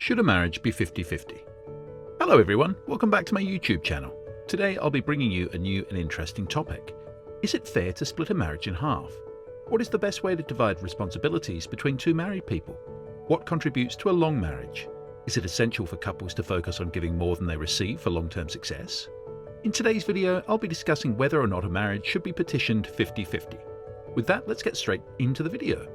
Should a marriage be 50-50? Hello everyone, welcome back to my YouTube channel. Today I'll be bringing you a new and interesting topic. Is it fair to split a marriage in half? What is the best way to divide responsibilities between two married people? What contributes to a long marriage? Is it essential for couples to focus on giving more than they receive for long-term success? In today's video, I'll be discussing whether or not a marriage should be petitioned 50-50. With that, let's get straight into the video.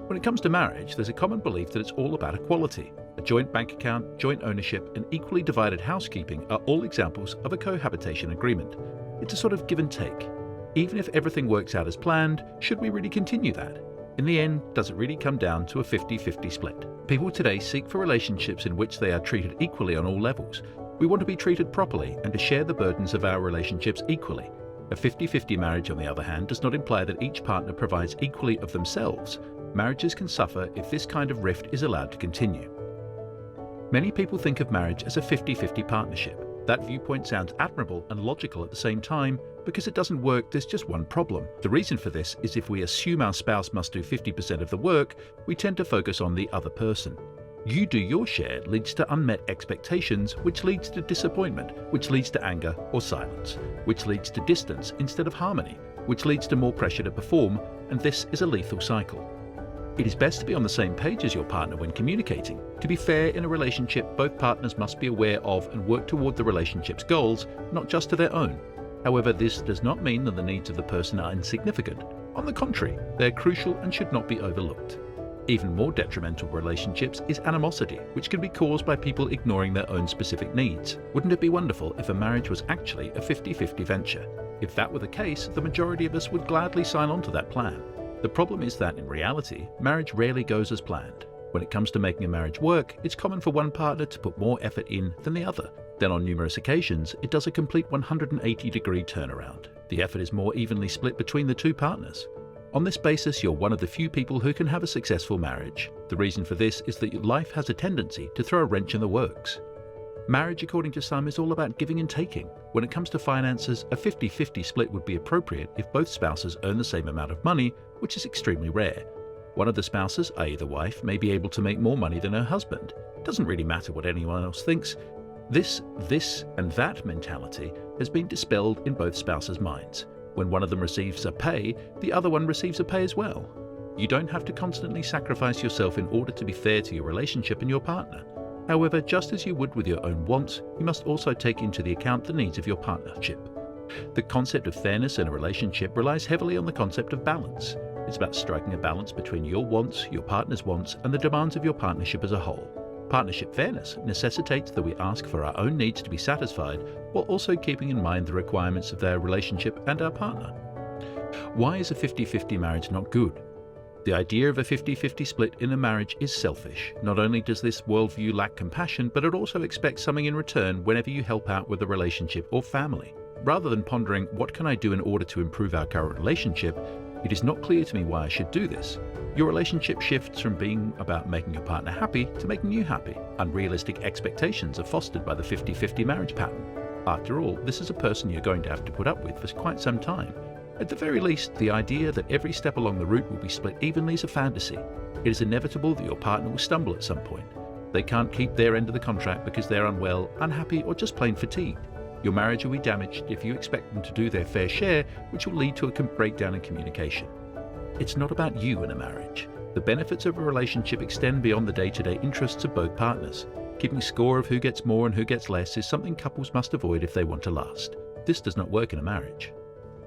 When it comes to marriage, there's a common belief that it's all about equality. A joint bank account, joint ownership, and equally divided housekeeping are all examples of a cohabitation agreement. It's a sort of give and take. Even if everything works out as planned, should we really continue that? In the end, does it really come down to a 50-50 split? People today seek for relationships in which they are treated equally on all levels. We want to be treated properly and to share the burdens of our relationships equally. A 50-50 marriage, on the other hand, does not imply that each partner provides equally of themselves. Marriages can suffer if this kind of rift is allowed to continue. Many people think of marriage as a 50-50 partnership. That viewpoint sounds admirable and logical at the same time. Because it doesn't work, there's just one problem. The reason for this is if we assume our spouse must do 50% of the work, we tend to focus on the other person. You do your share leads to unmet expectations, which leads to disappointment, which leads to anger or silence, which leads to distance instead of harmony, which leads to more pressure to perform, and this is a lethal cycle. It is best to be on the same page as your partner when communicating. To be fair, in a relationship, both partners must be aware of and work toward the relationship's goals, not just to their own. However, this does not mean that the needs of the person are insignificant. On the contrary, they are crucial and should not be overlooked. Even more detrimental to relationships is animosity, which can be caused by people ignoring their own specific needs. Wouldn't it be wonderful if a marriage was actually a 50-50 venture? If that were the case, the majority of us would gladly sign on to that plan. The problem is that, in reality, marriage rarely goes as planned. When it comes to making a marriage work, it's common for one partner to put more effort in than the other. Then on numerous occasions, it does a complete 180-degree turnaround. The effort is more evenly split between the two partners. On this basis, you're one of the few people who can have a successful marriage. The reason for this is that life has a tendency to throw a wrench in the works. Marriage, according to some, is all about giving and taking. When it comes to finances, a 50-50 split would be appropriate if both spouses earn the same amount of money, which is extremely rare. One of the spouses, i.e. the wife, may be able to make more money than her husband. It doesn't really matter what anyone else thinks. This, and that mentality has been dispelled in both spouses' minds. When one of them receives a pay, the other one receives a pay as well. You don't have to constantly sacrifice yourself in order to be fair to your relationship and your partner. However, just as you would with your own wants, you must also take into the account the needs of your partnership. The concept of fairness in a relationship relies heavily on the concept of balance. It's about striking a balance between your wants, your partner's wants, and the demands of your partnership as a whole. Partnership fairness necessitates that we ask for our own needs to be satisfied while also keeping in mind the requirements of their relationship and our partner. Why is a 50-50 marriage not good? The idea of a 50-50 split in a marriage is selfish. Not only does this worldview lack compassion, but it also expects something in return whenever you help out with a relationship or family. Rather than pondering, what can I do in order to improve our current relationship, it is not clear to me why I should do this. Your relationship shifts from being about making your partner happy to making you happy. Unrealistic expectations are fostered by the 50-50 marriage pattern. After all, this is a person you're going to have to put up with for quite some time. At the very least, the idea that every step along the route will be split evenly is a fantasy. It is inevitable that your partner will stumble at some point. They can't keep their end of the contract because they're unwell, unhappy, or just plain fatigued. Your marriage will be damaged if you expect them to do their fair share, which will lead to a breakdown in communication. It's not about you in a marriage. The benefits of a relationship extend beyond the day-to-day interests of both partners. Keeping score of who gets more and who gets less is something couples must avoid if they want to last. This does not work in a marriage.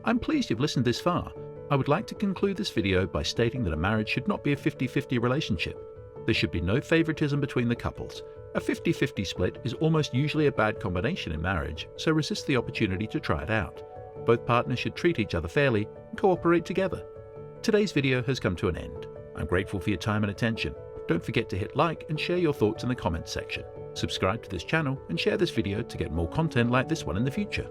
I'm pleased you've listened this far. I would like to conclude this video by stating that a marriage should not be a 50-50 relationship. There should be no favoritism between the couples. A 50-50 split is almost usually a bad combination in marriage, so resist the opportunity to try it out. Both partners should treat each other fairly and cooperate together. Today's video has come to an end. I'm grateful for your time and attention. Don't forget to hit like and share your thoughts in the comments section. Subscribe to this channel and share this video to get more content like this one in the future.